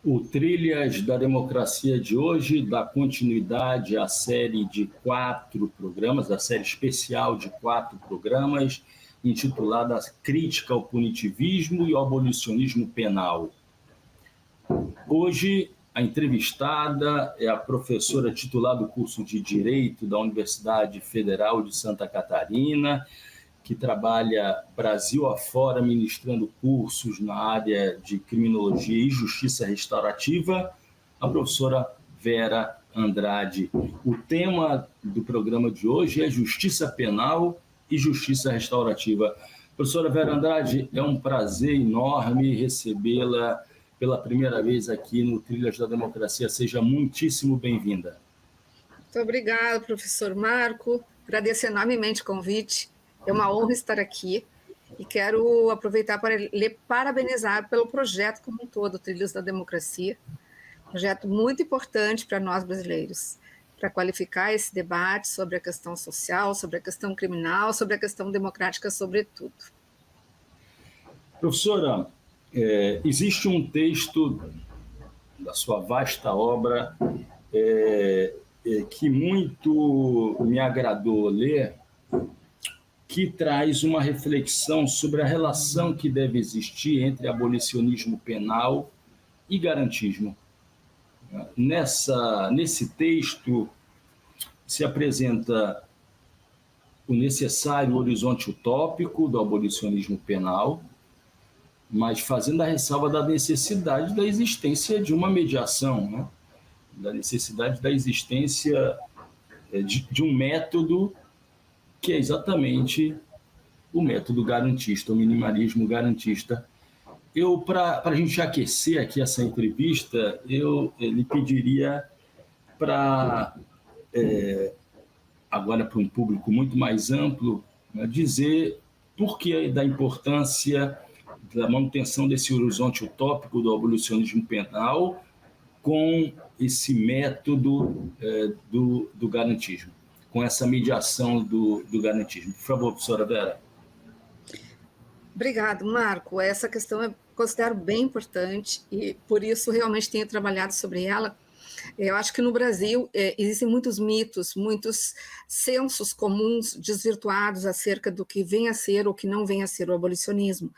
O Trilhas da Democracia de hoje dá continuidade à série de 4 programas, a série especial de 4 programas, intitulada Crítica ao Punitivismo e ao Abolicionismo Penal. Hoje, a entrevistada é a professora titular do curso de Direito da Universidade Federal de Santa Catarina, que trabalha Brasil afora ministrando cursos na área de criminologia e justiça restaurativa, a professora Vera Andrade. O tema do programa de hoje é justiça penal e justiça restaurativa. Professora Vera Andrade, é um prazer enorme recebê-la pela primeira vez aqui no Trilhas da Democracia. Seja muitíssimo bem-vinda. Muito obrigada, professor Marco. Agradeço enormemente o convite. É uma honra estar aqui e quero aproveitar para lhe parabenizar pelo projeto como um todo, Trilhas da Democracia. Projeto muito importante para nós brasileiros, para qualificar esse debate sobre a questão social, sobre a questão criminal, sobre a questão democrática, sobretudo. Professora, existe um texto da sua vasta obra que muito me agradou ler, que traz uma reflexão sobre a relação que deve existir entre abolicionismo penal e garantismo. Nesse texto se apresenta o necessário horizonte utópico do abolicionismo penal, mas fazendo a ressalva da necessidade da existência de uma mediação, né? Da necessidade da existência de um método que é exatamente o método garantista, o minimalismo garantista. Para a gente aquecer aqui essa entrevista, eu lhe pediria para, agora para um público muito mais amplo, né, dizer por que da importância da manutenção desse horizonte utópico do abolicionismo penal com esse método do garantismo, com essa mediação do garantismo. Por favor, professora Vera. Obrigado, Marco. Essa questão eu considero bem importante e, por isso, realmente tenho trabalhado sobre ela. Eu acho que no Brasil existem muitos mitos, muitos sensos comuns desvirtuados acerca do que vem a ser ou que não vem a ser o abolicionismo.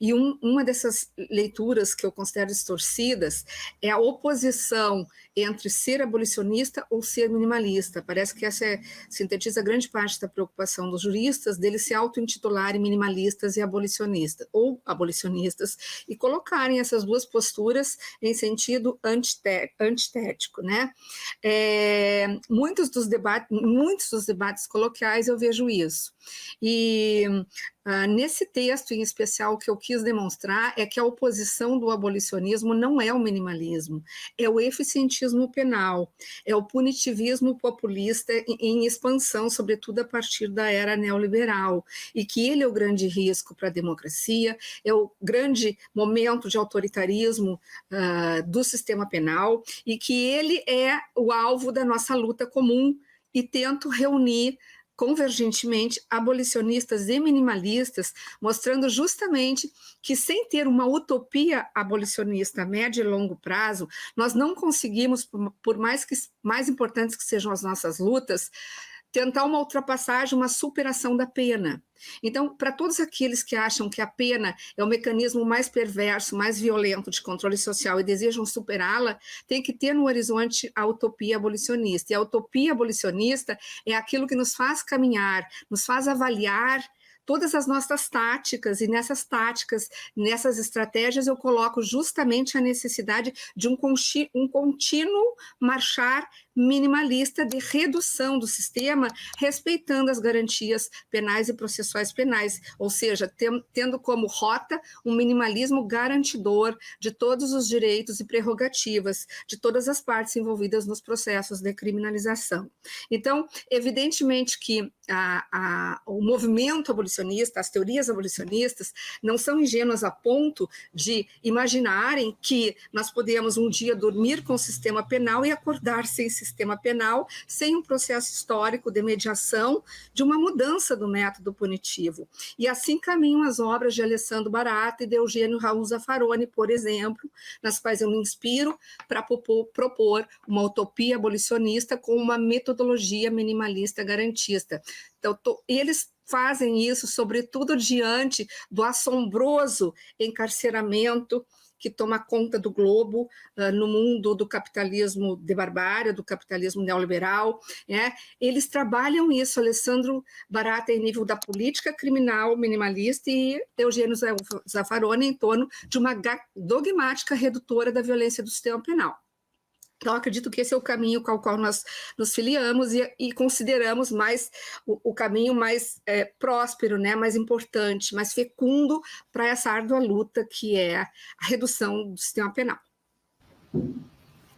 E uma dessas leituras que eu considero distorcidas é a oposição entre ser abolicionista ou ser minimalista. Parece que essa sintetiza grande parte da preocupação dos juristas, deles se auto-intitularem minimalistas e abolicionistas, ou abolicionistas, e colocarem essas duas posturas em sentido antitético, né? Muitos dos debates coloquiais eu vejo isso. E nesse texto em especial, o que eu quis demonstrar é que a oposição do abolicionismo não é o minimalismo, é o eficientismo penal, é o punitivismo populista em expansão, sobretudo a partir da era neoliberal, e que ele é o grande risco para a democracia, é o grande momento de autoritarismo do sistema penal, e que ele é o alvo da nossa luta comum, e tento reunir convergentemente abolicionistas e minimalistas, mostrando justamente que sem ter uma utopia abolicionista a médio e longo prazo, nós não conseguimos, por mais importantes que sejam as nossas lutas, tentar uma ultrapassagem, uma superação da pena. Então, para todos aqueles que acham que a pena é o mecanismo mais perverso, mais violento de controle social e desejam superá-la, tem que ter no horizonte a utopia abolicionista. E a utopia abolicionista é aquilo que nos faz caminhar, nos faz avaliar todas as nossas táticas, e nessas táticas, nessas estratégias, eu coloco justamente a necessidade de um contínuo marchar minimalista de redução do sistema, respeitando as garantias penais e processuais penais, ou seja, tendo como rota um minimalismo garantidor de todos os direitos e prerrogativas de todas as partes envolvidas nos processos de criminalização. Então, evidentemente que o movimento abolicionista abolicionista, as teorias abolicionistas, não são ingênuas a ponto de imaginarem que nós podemos um dia dormir com o sistema penal e acordar sem sistema penal, sem um processo histórico de mediação de uma mudança do método punitivo. E assim caminham as obras de Alessandro Barata e de Eugênio Raul Zaffaroni, por exemplo, nas quais eu me inspiro para propor uma utopia abolicionista com uma metodologia minimalista garantista. Então, eles fazem isso, sobretudo diante do assombroso encarceramento que toma conta do globo no mundo do capitalismo de barbárie, do capitalismo neoliberal. Eles trabalham isso, Alessandro Barata, em nível da política criminal minimalista e Eugênio Zaffaroni em torno de uma dogmática redutora da violência do sistema penal. Então, acredito que esse é o caminho com o qual nós nos filiamos e consideramos mais o caminho mais próspero, né, mais importante, mais fecundo para essa árdua luta que é a redução do sistema penal.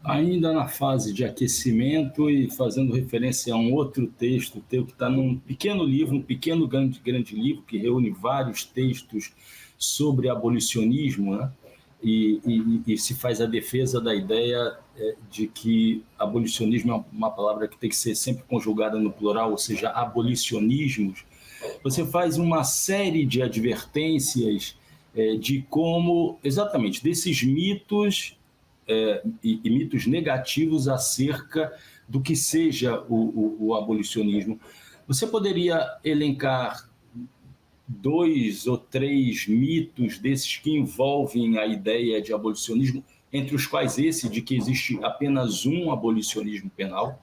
Ainda na fase de aquecimento e fazendo referência a um outro texto teu que está num pequeno livro, um pequeno grande livro que reúne vários textos sobre abolicionismo, né? E se faz a defesa da ideia de que abolicionismo é uma palavra que tem que ser sempre conjugada no plural, ou seja, abolicionismos. Você faz uma série de advertências de como, exatamente, desses mitos e mitos negativos acerca do que seja o abolicionismo. Você poderia elencar 2 ou 3 mitos desses que envolvem a ideia de abolicionismo, entre os quais esse de que existe apenas um abolicionismo penal?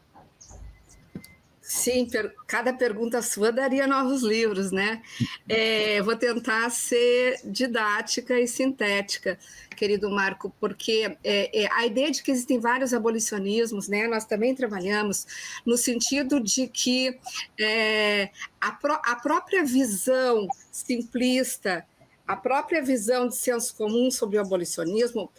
Sim, cada pergunta sua daria novos livros, né? Vou tentar ser didática e sintética, querido Marco, porque a ideia de que existem vários abolicionismos, né? Nós também trabalhamos no sentido de que a própria visão simplista, a própria visão de senso comum sobre o abolicionismo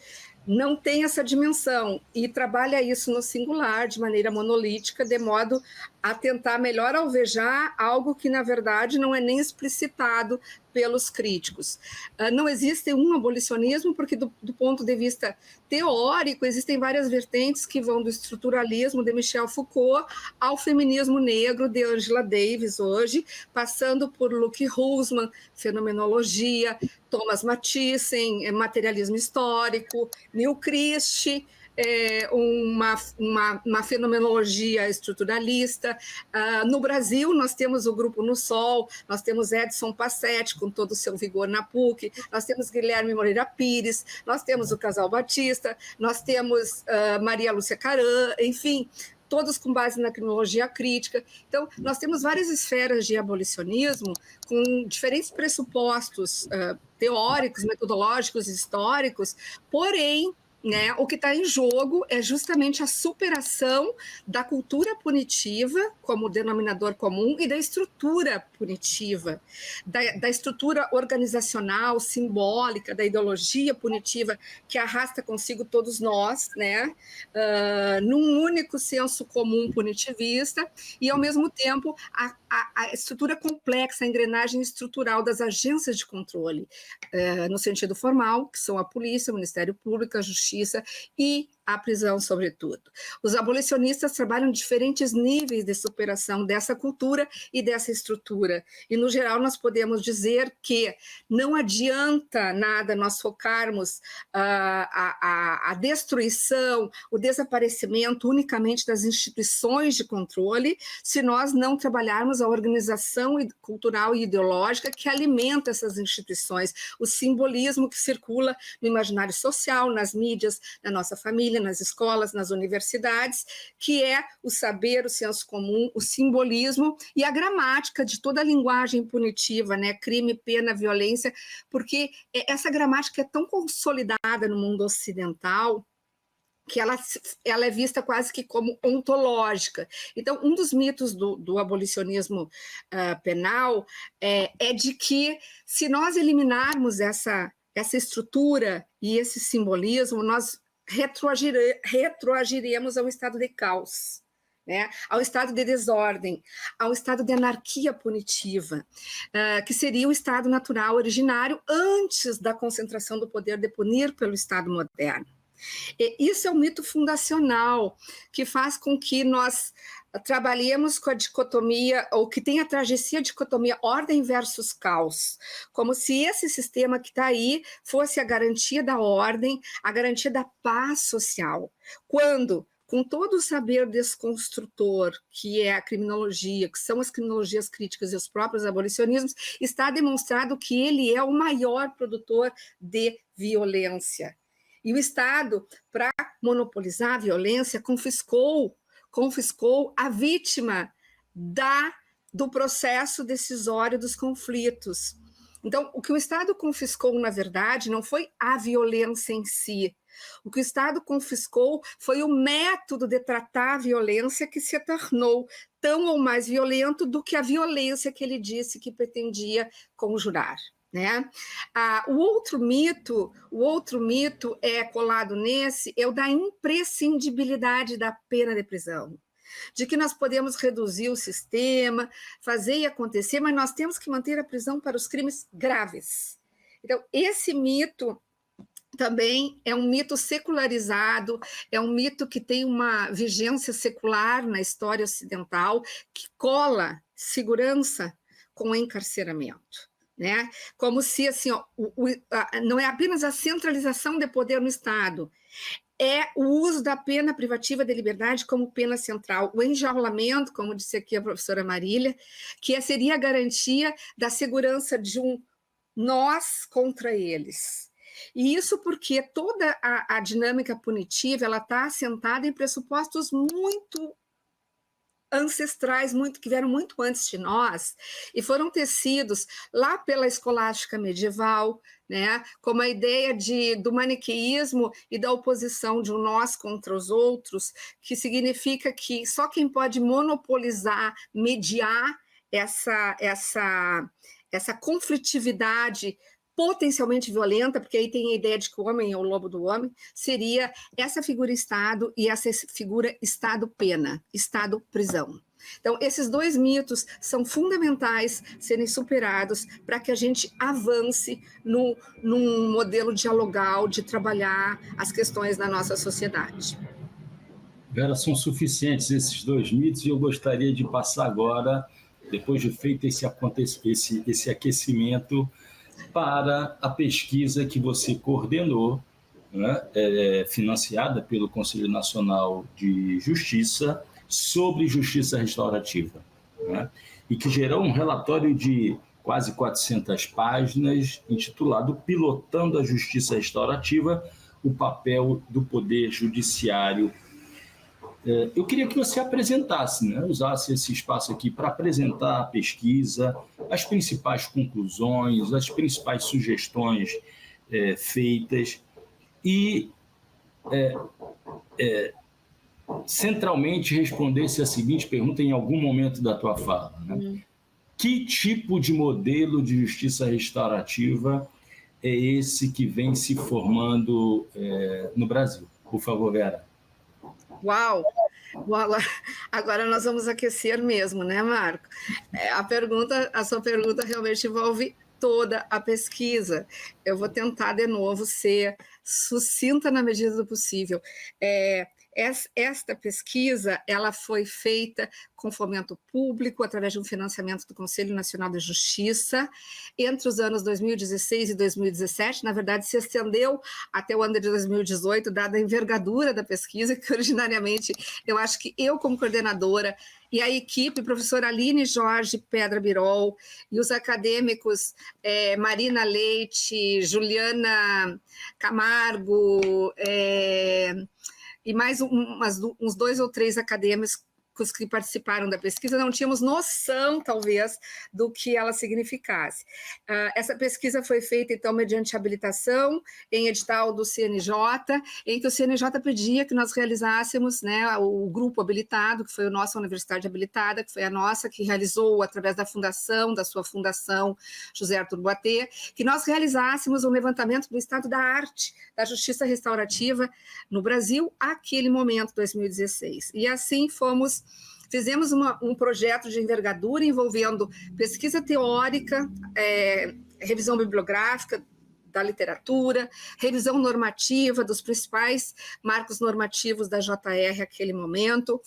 não tem essa dimensão e trabalha isso no singular, de maneira monolítica, de modo a tentar melhor alvejar algo que, na verdade, não é nem explicitado pelos críticos. Não existe um abolicionismo, porque, do ponto de vista teórico, existem várias vertentes que vão do estruturalismo de Michel Foucault ao feminismo negro de Angela Davis hoje, passando por Luke Hussmann, fenomenologia, Thomas Mathiesen, materialismo histórico, Neil Christie, uma fenomenologia estruturalista. No Brasil, nós temos o Grupo No Sol, nós temos Edson Passetti, com todo o seu vigor na PUC, nós temos Guilherme Moreira Pires, nós temos o Casal Batista, nós temos Maria Lúcia Caram, enfim, todos com base na criminologia crítica. Então, nós temos várias esferas de abolicionismo com diferentes pressupostos teóricos, metodológicos, históricos, porém, né, o que está em jogo é justamente a superação da cultura punitiva como denominador comum e da estrutura punitiva, da estrutura organizacional, simbólica, da ideologia punitiva que arrasta consigo todos nós, né, num único senso comum punitivista e, ao mesmo tempo, a estrutura complexa, a engrenagem estrutural das agências de controle, no sentido formal, que são a polícia, o Ministério Público, a Justiça e a prisão, sobretudo. Os abolicionistas trabalham diferentes níveis de superação dessa cultura e dessa estrutura. E, no geral, nós podemos dizer que não adianta nada nós focarmos a destruição, o desaparecimento unicamente das instituições de controle, se nós não trabalharmos a organização cultural e ideológica que alimenta essas instituições, o simbolismo que circula no imaginário social, nas mídias, na nossa família, nas escolas, nas universidades, que é o saber, o senso comum, o simbolismo e a gramática de toda a linguagem punitiva, né? Crime, pena, violência, porque essa gramática é tão consolidada no mundo ocidental que ela é vista quase que como ontológica. Então, um dos mitos do abolicionismo penal é de que, se nós eliminarmos essa estrutura e esse simbolismo, nós retroagiremos ao estado de caos. né, ao estado de desordem, ao estado de anarquia punitiva, que seria o estado natural originário antes da concentração do poder de punir pelo Estado moderno. E isso é um mito fundacional que faz com que nós trabalhemos com a dicotomia, ou que tenha a travessia dicotomia ordem versus caos, como se esse sistema que está aí fosse a garantia da ordem, a garantia da paz social, quando com todo o saber desconstrutor, que é a criminologia, que são as criminologias críticas e os próprios abolicionismos, está demonstrado que ele é o maior produtor de violência. E o Estado, para monopolizar a violência, confiscou a vítima do processo decisório dos conflitos. Então, o que o Estado confiscou, na verdade, não foi a violência em si. O que o Estado confiscou foi o método de tratar a violência, que se tornou tão ou mais violento do que a violência que ele disse que pretendia conjurar, né? O outro mito é colado nesse, é o da imprescindibilidade da pena de prisão, de que nós podemos reduzir o sistema, fazer e acontecer, mas nós temos que manter a prisão para os crimes graves. Então, esse mito também é um mito secularizado, é um mito que tem uma vigência secular na história ocidental, que cola segurança com encarceramento, né? Como se assim, não é apenas a centralização de poder no Estado, é o uso da pena privativa de liberdade como pena central, o enjaulamento, como disse aqui a professora Marília, que seria a garantia da segurança de um nós contra eles. E isso porque toda a dinâmica punitiva ela está assentada em pressupostos muito ancestrais, que vieram muito antes de nós, e foram tecidos lá pela escolástica medieval, né, como a ideia do maniqueísmo e da oposição de um nós contra os outros, que significa que só quem pode monopolizar, mediar essa conflitividade potencialmente violenta, porque aí tem a ideia de que o homem é o lobo do homem, seria essa figura Estado e essa figura Estado-pena, Estado-prisão. Então, esses dois mitos são fundamentais serem superados para que a gente avance num modelo dialogal de trabalhar as questões da nossa sociedade. Vera, são suficientes esses dois mitos e eu gostaria de passar agora, depois de feito esse aquecimento, para a pesquisa que você coordenou, né, financiada pelo Conselho Nacional de Justiça, sobre justiça restaurativa, né, e que gerou um relatório de quase 400 páginas, intitulado Pilotando a Justiça Restaurativa, o papel do Poder Judiciário. Eu queria que você apresentasse, né, usasse esse espaço aqui para apresentar a pesquisa, as principais conclusões, as principais sugestões feitas e, centralmente, respondesse a seguinte pergunta em algum momento da tua fala, né? Que tipo de modelo de justiça restaurativa é esse que vem se formando no Brasil? Por favor, Vera. Uau! Agora nós vamos aquecer mesmo, né, Marco? A sua pergunta realmente envolve toda a pesquisa. Eu vou tentar de novo ser sucinta na medida do possível. Esta pesquisa ela foi feita com fomento público, através de um financiamento do Conselho Nacional de Justiça, entre os anos 2016 e 2017, na verdade se estendeu até o ano de 2018, dada a envergadura da pesquisa, que originariamente eu acho que eu, como coordenadora, e a equipe, professora Aline Jorge Pedra Birol, e os acadêmicos Marina Leite, Juliana Camargo, e mais uns 2 ou 3 acadêmicos que participaram da pesquisa, não tínhamos noção, talvez, do que ela significasse. Essa pesquisa foi feita, então, mediante habilitação em edital do CNJ, em que o CNJ pedia que nós realizássemos, né, o grupo habilitado, que foi a nossa Universidade Habilitada, que foi a nossa, que realizou, através da sua fundação, José Arthur Boatê, que nós realizássemos um levantamento do estado da arte, da justiça restaurativa no Brasil, aquele momento, 2016. E assim fomos Fizemos um projeto de envergadura envolvendo pesquisa teórica, revisão bibliográfica da literatura, revisão normativa dos principais marcos normativos da JR naquele momento.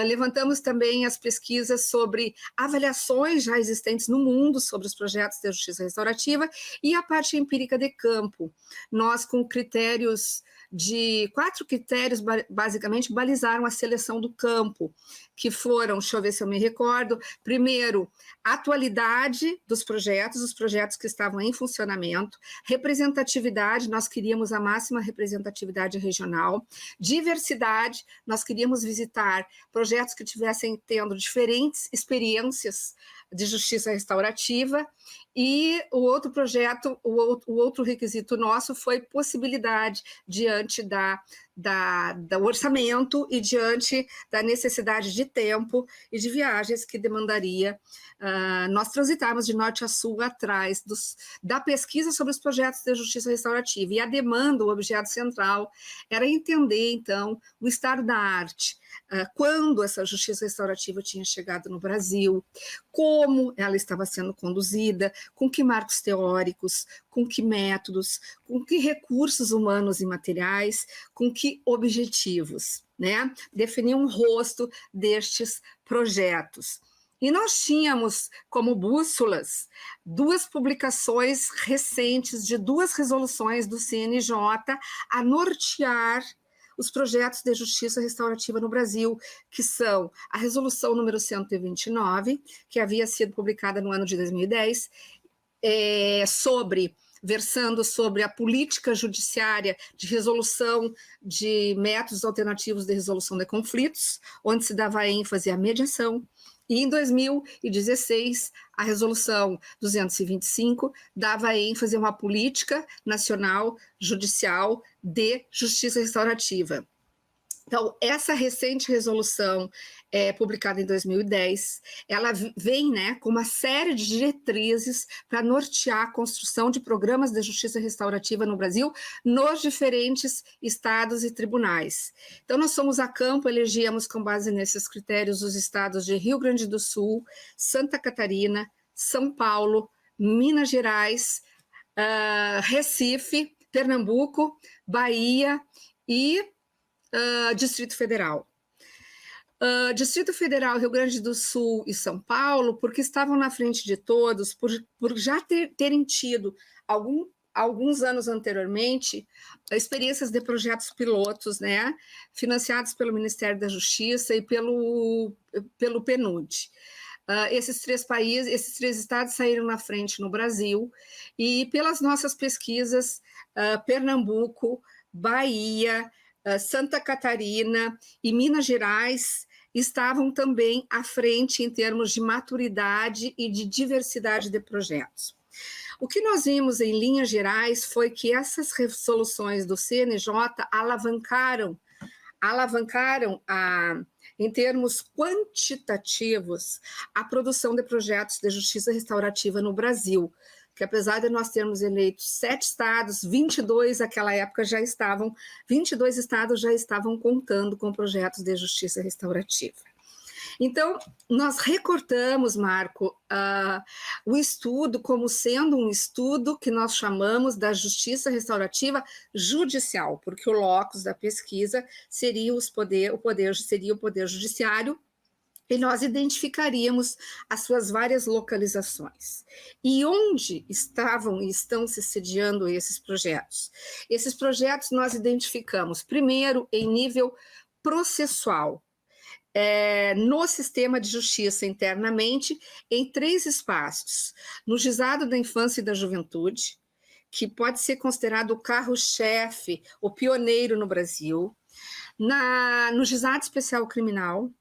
Levantamos também as pesquisas sobre avaliações já existentes no mundo sobre os projetos de justiça restaurativa e a parte empírica de campo. Nós, com critérios de 4 critérios, basicamente, balizaram a seleção do campo, que foram, deixa eu ver se eu me recordo, primeiro, atualidade dos projetos, os projetos que estavam em funcionamento, representatividade, nós queríamos a máxima representatividade regional, diversidade, nós queríamos visitar projetos que tivessem tendo diferentes experiências de justiça restaurativa, e o outro projeto, o outro requisito nosso foi possibilidade diante do orçamento e diante da necessidade de tempo e de viagens que demandaria nós transitarmos de norte a sul atrás da pesquisa sobre os projetos de justiça restaurativa. E a demanda, o objeto central, era entender, então, o estado da arte, quando essa justiça restaurativa tinha chegado no Brasil, como ela estava sendo conduzida, com que marcos teóricos, com que métodos, com que recursos humanos e materiais, com que objetivos, né? Definir um rosto destes projetos. E nós tínhamos como bússolas 2 publicações recentes de 2 resoluções do CNJ a nortear os projetos de justiça restaurativa no Brasil, que são a resolução número 129, que havia sido publicada no ano de 2010, versando sobre a política judiciária de resolução de métodos alternativos de resolução de conflitos, onde se dava ênfase à mediação. E em 2016, a resolução 225 dava ênfase a uma política nacional judicial de justiça restaurativa. Então, essa recente resolução, publicada em 2010, ela vem, né, com uma série de diretrizes para nortear a construção de programas de justiça restaurativa no Brasil, nos diferentes estados e tribunais. Então, nós fomos a campo, elegíamos com base nesses critérios os estados de Rio Grande do Sul, Santa Catarina, São Paulo, Minas Gerais, Recife, Pernambuco, Bahia e Distrito Federal. Distrito Federal, Rio Grande do Sul e São Paulo, porque estavam na frente de todos, por já terem tido alguns anos anteriormente experiências de projetos pilotos, né, financiados pelo Ministério da Justiça e pelo PNUD. Esses 3 estados saíram na frente no Brasil, e pelas nossas pesquisas, Pernambuco, Bahia, Santa Catarina e Minas Gerais estavam também à frente em termos de maturidade e de diversidade de projetos. O que nós vimos em linhas gerais foi que essas resoluções do CNJ alavancaram em termos quantitativos a produção de projetos de justiça restaurativa no Brasil, que apesar de nós termos eleito 7 estados, 22 naquela época 22 estados já estavam contando com projetos de justiça restaurativa. Então, nós recortamos, Marco, o estudo como sendo um estudo que nós chamamos da justiça restaurativa judicial, porque o locus da pesquisa seria o poder judiciário, e nós identificaríamos as suas várias localizações. E onde estavam e estão se sediando esses projetos? Esses projetos nós identificamos, primeiro, em nível processual, no sistema de justiça internamente, em 3 espaços. No Juizado da Infância e da Juventude, que pode ser considerado o carro-chefe, o pioneiro no Brasil, no Juizado Especial Criminal,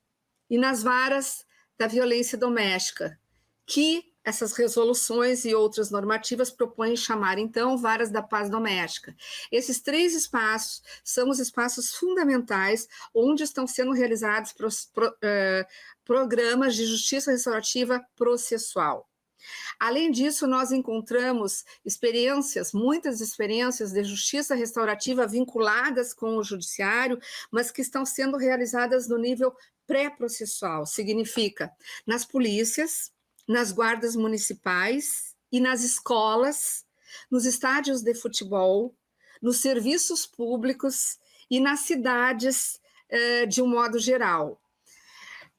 e nas varas da violência doméstica, que essas resoluções e outras normativas propõem chamar, então, varas da paz doméstica. Esses 3 espaços são os espaços fundamentais onde estão sendo realizados programas de justiça restaurativa processual. Além disso, nós encontramos muitas experiências de justiça restaurativa vinculadas com o judiciário, mas que estão sendo realizadas no nível pré-processual, significa nas polícias, nas guardas municipais e nas escolas, nos estádios de futebol, nos serviços públicos e nas cidades de um modo geral.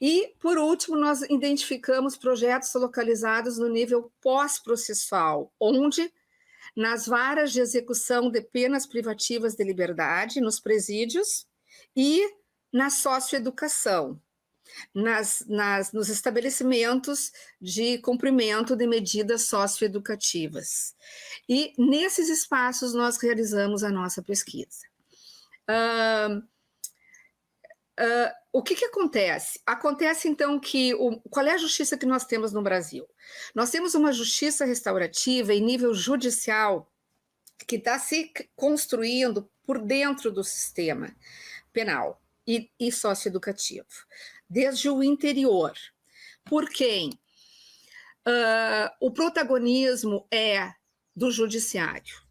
E, por último, nós identificamos projetos localizados no nível pós-processual, onde, nas varas de execução de penas privativas de liberdade, nos presídios, e na socioeducação, nos estabelecimentos de cumprimento de medidas socioeducativas. E, nesses espaços, nós realizamos a nossa pesquisa. O que acontece? Acontece, então, que qual é a justiça que nós temos no Brasil? Nós temos uma justiça restaurativa em nível judicial que está se construindo por dentro do sistema penal e socioeducativo, desde o interior. Por quem? O protagonismo é do judiciário.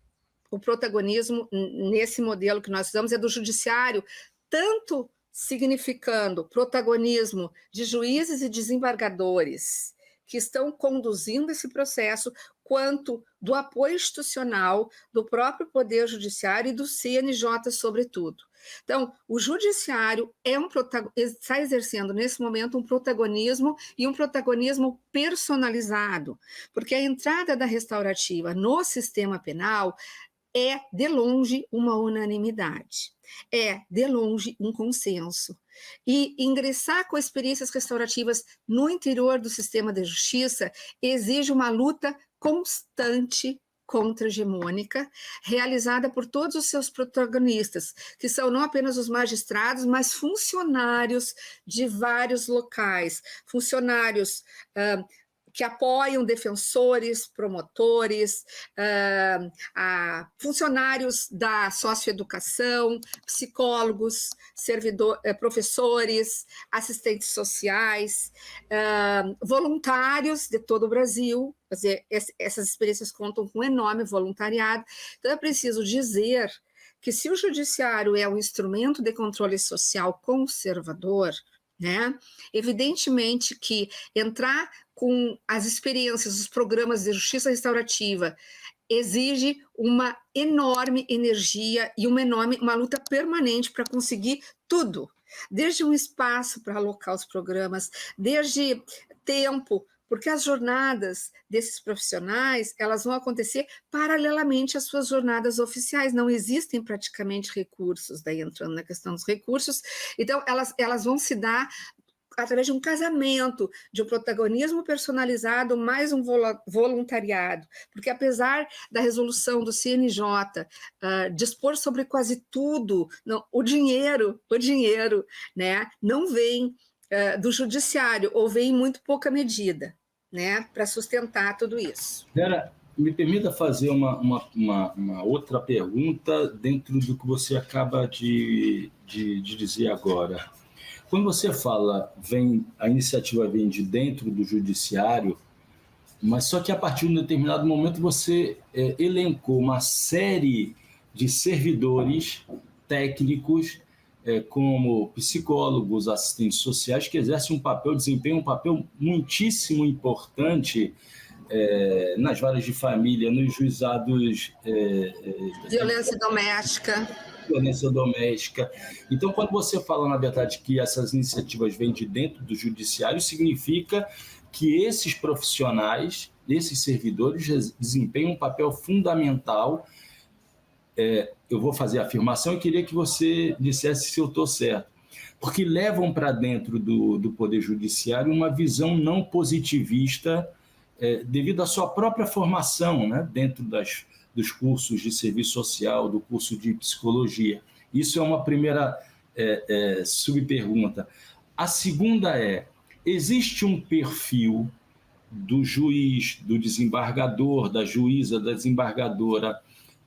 O protagonismo, nesse modelo que nós usamos, é do judiciário, tanto significando protagonismo de juízes e desembargadores que estão conduzindo esse processo, quanto do apoio institucional do próprio Poder Judiciário e do CNJ, sobretudo. Então, o Judiciário está exercendo, nesse momento, um protagonismo e um protagonismo personalizado, porque a entrada da restaurativa no sistema penal é, de longe, uma unanimidade, é, de longe, um consenso. E ingressar com experiências restaurativas no interior do sistema de justiça exige uma luta constante contra-hegemônica, realizada por todos os seus protagonistas, que são não apenas os magistrados, mas funcionários de vários locais, funcionários que apoiam defensores, promotores, funcionários da socioeducação, psicólogos, professores, assistentes sociais, voluntários de todo o Brasil. Quer dizer, essas experiências contam com um enorme voluntariado. Então, é preciso dizer que, se o judiciário é um instrumento de controle social conservador, né, evidentemente que entrar com as experiências, os programas de justiça restaurativa, exige uma enorme energia e uma luta permanente para conseguir tudo, desde um espaço para alocar os programas, desde tempo, porque as jornadas desses profissionais, elas vão acontecer paralelamente às suas jornadas oficiais, não existem praticamente recursos, daí entrando na questão dos recursos, então elas vão se dar através de um casamento, de um protagonismo personalizado, mais um voluntariado, porque apesar da resolução do CNJ dispor sobre quase tudo, o dinheiro, né, não vem do judiciário, ou vem em muito pouca medida, né, para sustentar tudo isso. Vera, me permita fazer uma outra pergunta dentro do que você acaba de dizer agora. Quando você fala, a iniciativa vem de dentro do judiciário, mas só que a partir de um determinado momento você elencou uma série de servidores técnicos, como psicólogos, assistentes sociais, que desempenham um papel muitíssimo importante nas varas de família, nos juizados... Violência doméstica. Então, quando você fala, na verdade, que essas iniciativas vêm de dentro do judiciário, significa que esses profissionais, esses servidores, desempenham um papel fundamental. Eu vou fazer a afirmação e queria que você dissesse se eu estou certo, porque levam para dentro do Poder Judiciário uma visão não positivista devido à sua própria formação, né, dentro dos cursos de serviço social, do curso de psicologia. Isso é uma primeira subpergunta. A segunda existe um perfil do juiz, do desembargador, da juíza, da desembargadora,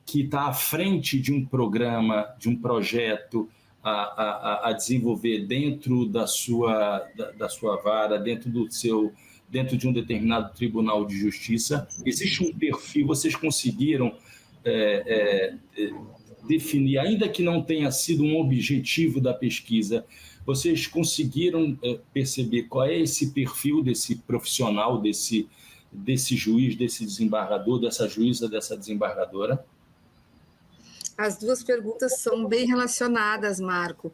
que está à frente de um programa, de um projeto a desenvolver dentro da sua vara, dentro do seu dentro de um determinado tribunal de justiça. Existe um perfil, vocês conseguiram definir, ainda que não tenha sido um objetivo da pesquisa, vocês conseguiram perceber qual é esse perfil desse profissional, desse juiz, desse desembargador, dessa juíza, dessa desembargadora? As duas perguntas são bem relacionadas, Marco.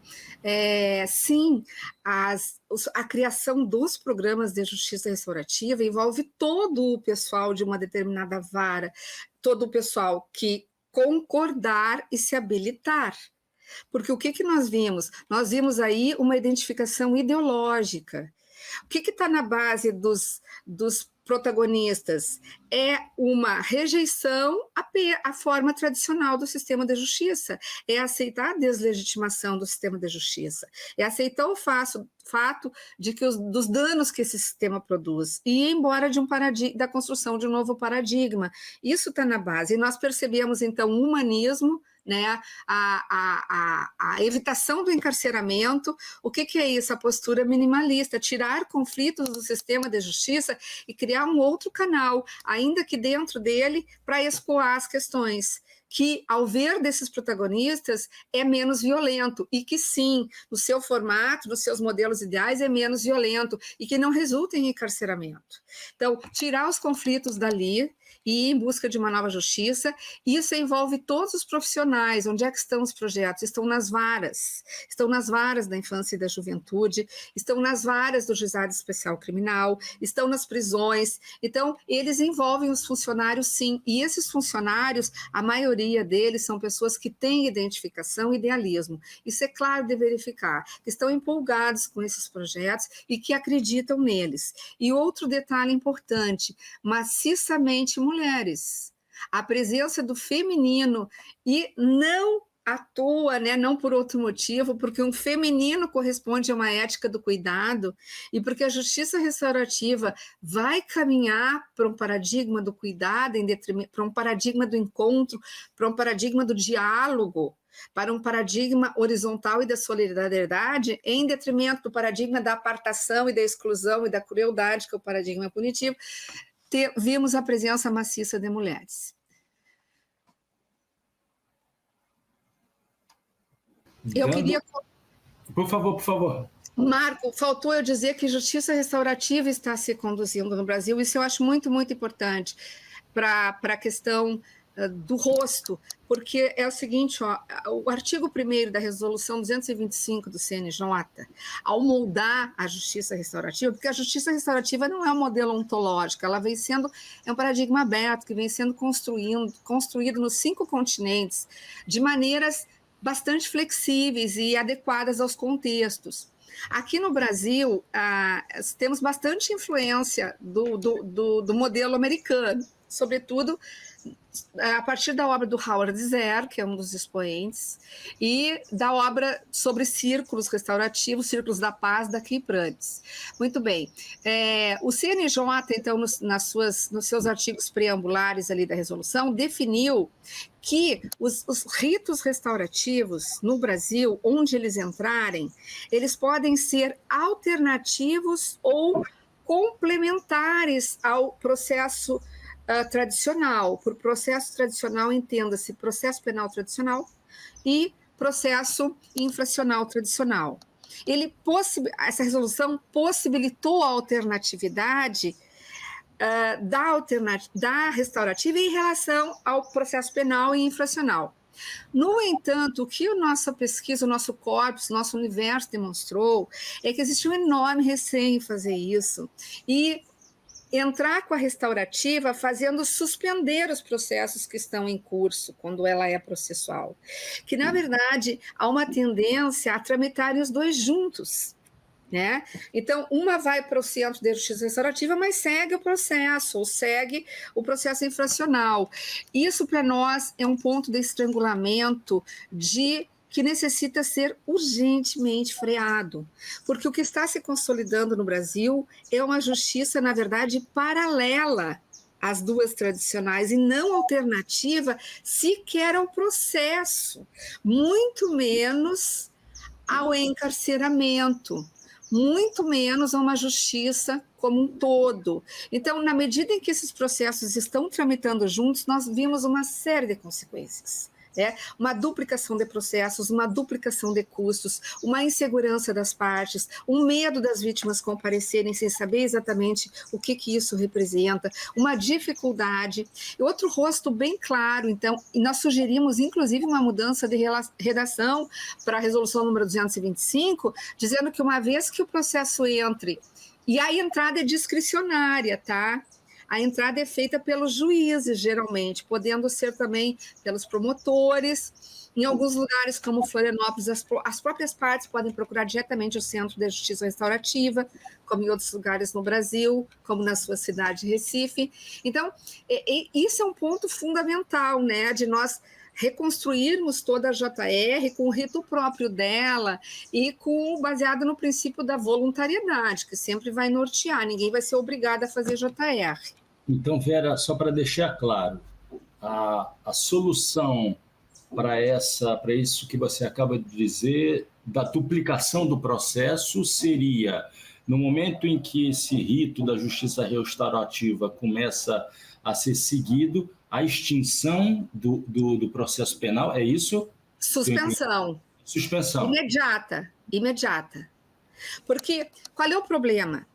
Sim, a criação dos programas de justiça restaurativa envolve todo o pessoal de uma determinada vara, todo o pessoal que concordar e se habilitar. Porque o que nós vimos? Nós vimos aí uma identificação ideológica. O que está na base dos protagonistas? É uma rejeição à forma tradicional do sistema de justiça, é aceitar a deslegitimação do sistema de justiça, é aceitar o fato de que dos danos que esse sistema produz e ir embora da construção de um novo paradigma. Isso está na base. E nós percebemos, então, o humanismo, né, a evitação do encarceramento. O que é isso? A postura minimalista, tirar conflitos do sistema de justiça e criar um outro canal, ainda que dentro dele, para escoar as questões, que, ao ver desses protagonistas, é menos violento, e que sim, no seu formato, nos seus modelos ideais, é menos violento, e que não resulta em encarceramento. Então, tirar os conflitos dali e ir em busca de uma nova justiça, isso envolve todos os profissionais. Onde é que estão os projetos? Estão nas varas da infância e da juventude, estão nas varas do Juizado Especial Criminal, estão nas prisões. Então, eles envolvem os funcionários, sim, e esses funcionários, a maioria deles são pessoas que têm identificação e idealismo. Isso é claro de verificar, que estão empolgados com esses projetos e que acreditam neles. E outro detalhe importante, maciçamente mulheres. A presença do feminino, e não à toa, né, não por outro motivo, porque um feminino corresponde a uma ética do cuidado e porque a justiça restaurativa vai caminhar para um paradigma do cuidado, para um paradigma do encontro, para um paradigma do diálogo, para um paradigma horizontal e da solidariedade, em detrimento do paradigma da apartação e da exclusão e da crueldade, que é o paradigma punitivo. Vimos a presença maciça de mulheres. Eu queria... Por favor. Marco, faltou eu dizer que justiça restaurativa está se conduzindo no Brasil. Isso eu acho muito, muito importante para a questão do rosto, porque é o seguinte, o artigo 1º da resolução 225 do CNJ, ao moldar a justiça restaurativa, porque a justiça restaurativa não é um modelo ontológico, ela vem sendo, é um paradigma aberto, que vem sendo construído nos 5 continentes, de maneiras bastante flexíveis e adequadas aos contextos. Aqui no Brasil, temos bastante influência do modelo americano, sobretudo a partir da obra do Howard Zehr, que é um dos expoentes, e da obra sobre círculos restaurativos, Círculos da Paz, da Kay Prentice. Muito bem. O CNJ, então, nos seus artigos preambulares ali da resolução, definiu que os ritos restaurativos no Brasil, onde eles entrarem, eles podem ser alternativos ou complementares ao processo tradicional. Por processo tradicional, entenda-se processo penal tradicional e processo infracional tradicional. Essa resolução possibilitou a alternatividade da restaurativa em relação ao processo penal e infracional. No entanto, o que a nossa pesquisa, o nosso corpus, o nosso universo demonstrou é que existe um enorme receio em fazer isso e entrar com a restaurativa fazendo suspender os processos que estão em curso quando ela é processual. Que, na verdade, há uma tendência a tramitarem os dois juntos, né? Então, uma vai para o Centro de Justiça Restaurativa, mas segue o processo, ou segue o processo infracional. Isso, para nós, é um ponto de estrangulamento que necessita ser urgentemente freado, porque o que está se consolidando no Brasil é uma justiça, na verdade, paralela às duas tradicionais e não alternativa sequer ao processo, muito menos ao encarceramento, muito menos a uma justiça como um todo. Então, na medida em que esses processos estão tramitando juntos, nós vimos uma série de consequências. Uma duplicação de processos, uma duplicação de custos, uma insegurança das partes, um medo das vítimas comparecerem sem saber exatamente o que isso representa, uma dificuldade. E outro rosto bem claro, então, e nós sugerimos, inclusive, uma mudança de redação para a resolução número 225, dizendo que uma vez que o processo entre, e a entrada é discricionária, tá? A entrada é feita pelos juízes, geralmente, podendo ser também pelos promotores. Em alguns lugares, como Florianópolis, as próprias partes podem procurar diretamente o Centro de Justiça Restaurativa, como em outros lugares no Brasil, como na sua cidade, Recife. Então, isso é um ponto fundamental, né, de nós reconstruirmos toda a JR com o rito próprio dela e baseado no princípio da voluntariedade, que sempre vai nortear, ninguém vai ser obrigado a fazer JR. Então, Vera, só para deixar claro, a solução para isso que você acaba de dizer, da duplicação do processo, seria, no momento em que esse rito da justiça restaurativa começa a ser seguido, a extinção do processo penal, é isso? Suspensão. Suspensão. Imediata. Porque qual é o problema?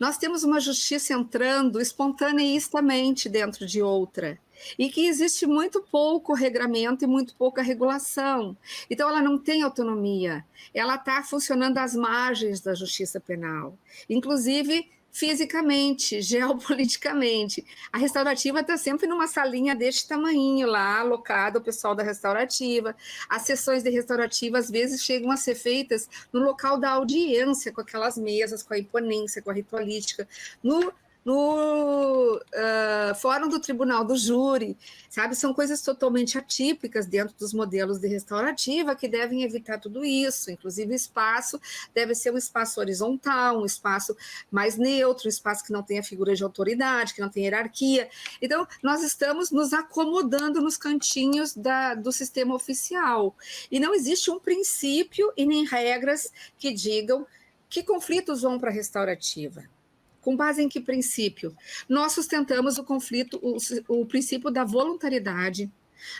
Nós temos uma justiça entrando espontaneamente dentro de outra, e que existe muito pouco regramento e muito pouca regulação. Então, ela não tem autonomia, ela está funcionando às margens da justiça penal, inclusive fisicamente, geopoliticamente. A restaurativa está sempre numa salinha deste tamanho lá, alocada ao pessoal da restaurativa. As sessões de restaurativa, às vezes, chegam a ser feitas no local da audiência, com aquelas mesas, com a imponência, com a ritualística, no fórum do tribunal do júri, sabe? São coisas totalmente atípicas dentro dos modelos de restaurativa que devem evitar tudo isso. Inclusive, o espaço deve ser um espaço horizontal, um espaço mais neutro, um espaço que não tenha figura de autoridade, que não tenha hierarquia. Então, nós estamos nos acomodando nos cantinhos do sistema oficial. E não existe um princípio e nem regras que digam que conflitos vão para a restaurativa. Com base em que princípio? Nós sustentamos o princípio da voluntariedade,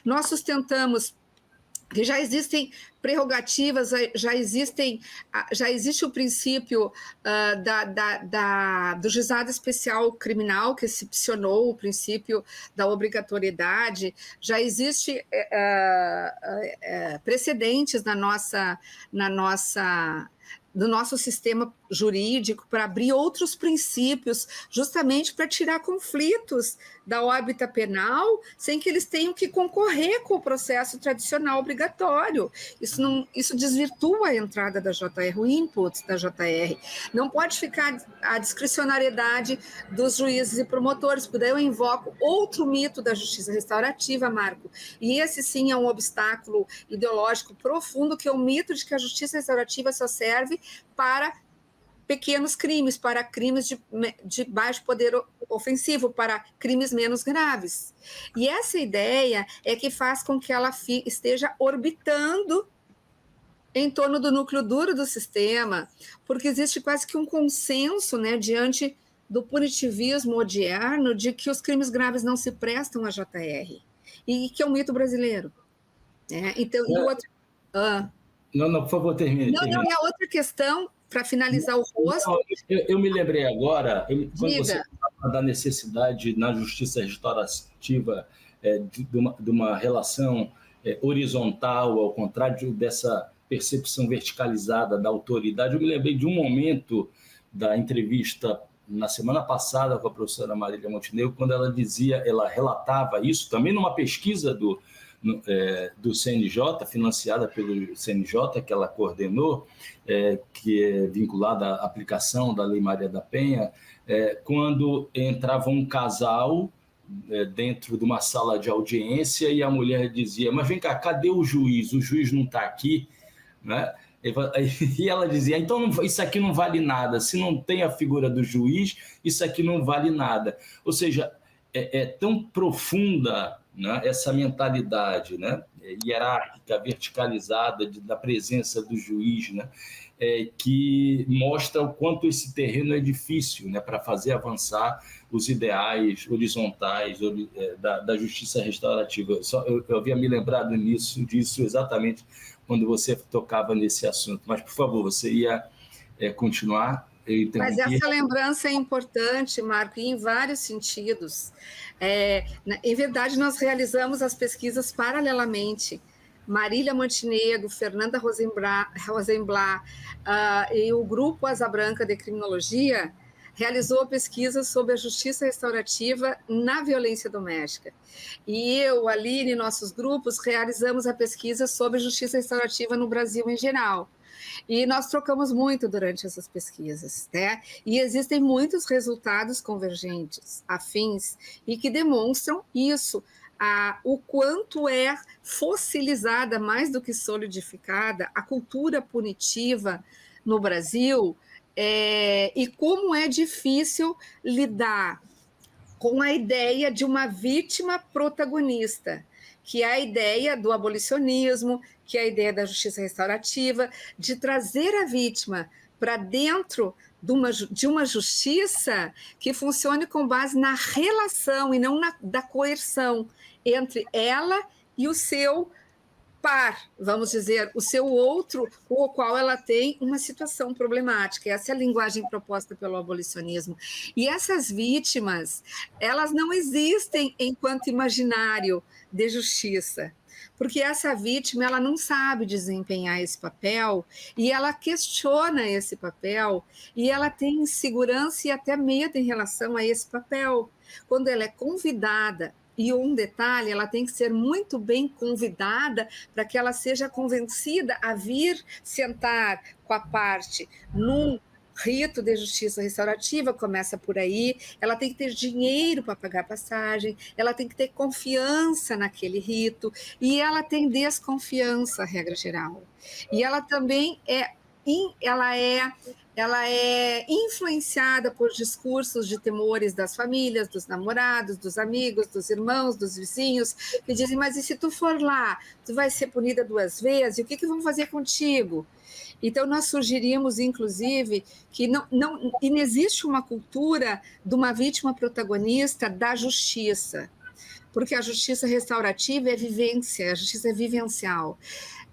nós sustentamos que já existem prerrogativas, já existe o princípio do juizado especial criminal, que excepcionou o princípio da obrigatoriedade, já existe precedentes do nosso sistema jurídico para abrir outros princípios, justamente para tirar conflitos da órbita penal, sem que eles tenham que concorrer com o processo tradicional obrigatório. Isso desvirtua a entrada da JR, o input da JR. Não pode ficar a discricionariedade dos juízes e promotores, porque daí eu invoco outro mito da justiça restaurativa, Marco, e esse sim é um obstáculo ideológico profundo, que é o mito de que a justiça restaurativa só serve para pequenos crimes, para crimes de baixo poder ofensivo, para crimes menos graves. E essa ideia é que faz com que ela esteja orbitando em torno do núcleo duro do sistema, porque existe quase que um consenso, né, diante do punitivismo odierno, de que os crimes graves não se prestam à JR, e que é um mito brasileiro. Então, Não, por favor, termine. Não, e a outra questão, para finalizar o rosto... Eu me lembrei agora, quando você fala da necessidade na justiça restaurativa de uma relação horizontal, ao contrário dessa percepção verticalizada da autoridade, eu me lembrei de um momento da entrevista na semana passada com a professora Marília Montenegro, quando ela relatava isso, também numa pesquisa do CNJ, financiada pelo CNJ, que ela coordenou, que é vinculada à aplicação da Lei Maria da Penha, quando entrava um casal dentro de uma sala de audiência e a mulher dizia: mas vem cá, cadê o juiz? O juiz não está aqui, né? E ela dizia: então isso aqui não vale nada, se não tem a figura do juiz, isso aqui não vale nada. Ou seja, é tão profunda, né, essa mentalidade, né, hierárquica, verticalizada da presença do juiz, né, que mostra o quanto esse terreno é difícil, né, para fazer avançar os ideais horizontais da justiça restaurativa. Eu havia me lembrado disso exatamente quando você tocava nesse assunto. Mas, por favor, você ia continuar? Mas essa lembrança é importante, Marco, em vários sentidos. Em verdade, nós realizamos as pesquisas paralelamente. Marília Montenegro, Fernanda Rosenblatt e o Grupo Asa Branca de Criminologia realizou pesquisa sobre a justiça restaurativa na violência doméstica. E eu, Aline e nossos grupos realizamos a pesquisa sobre justiça restaurativa no Brasil em geral. E nós trocamos muito durante essas pesquisas, né? E existem muitos resultados convergentes, afins, e que demonstram isso, o quanto é fossilizada, mais do que solidificada, a cultura punitiva no Brasil, e como é difícil lidar com a ideia de uma vítima protagonista, que é a ideia do abolicionismo, que é a ideia da justiça restaurativa, de trazer a vítima para dentro de uma justiça que funcione com base na relação e não da coerção entre ela e o seu par, vamos dizer, o seu outro, com o qual ela tem uma situação problemática. Essa é a linguagem proposta pelo abolicionismo. E essas vítimas, elas não existem enquanto imaginário de justiça, porque essa vítima, ela não sabe desempenhar esse papel, e ela questiona esse papel, e ela tem insegurança e até medo em relação a esse papel. Quando ela é convidada, e um detalhe, ela tem que ser muito bem convidada para que ela seja convencida a vir sentar com a parte num rito de justiça restaurativa, começa por aí, ela tem que ter dinheiro para pagar a passagem, ela tem que ter confiança naquele rito, e ela tem desconfiança, regra geral. E ela também ela é influenciada por discursos de temores das famílias, dos namorados, dos amigos, dos irmãos, dos vizinhos, que dizem, mas e se tu for lá, tu vai ser punida 2 vezes, e o que vão fazer contigo? Então, nós sugerimos, inclusive, que não existe uma cultura de uma vítima protagonista da justiça, porque a justiça restaurativa é vivência, a justiça é vivencial.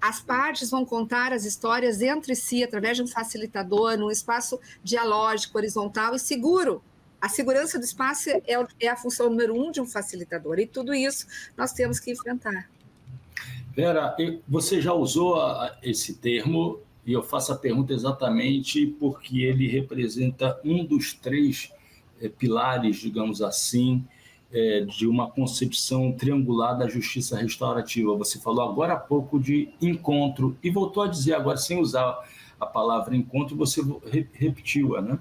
As partes vão contar as histórias entre si, através de um facilitador, num espaço dialógico, horizontal e seguro. A segurança do espaço é a função número 1 de um facilitador, e tudo isso nós temos que enfrentar. Vera, você já usou esse termo, e eu faço a pergunta exatamente porque ele representa um dos 3 pilares, digamos assim, de uma concepção triangular da justiça restaurativa. Você falou agora há pouco de encontro, e voltou a dizer agora, sem usar a palavra encontro, você repetiu-a, né?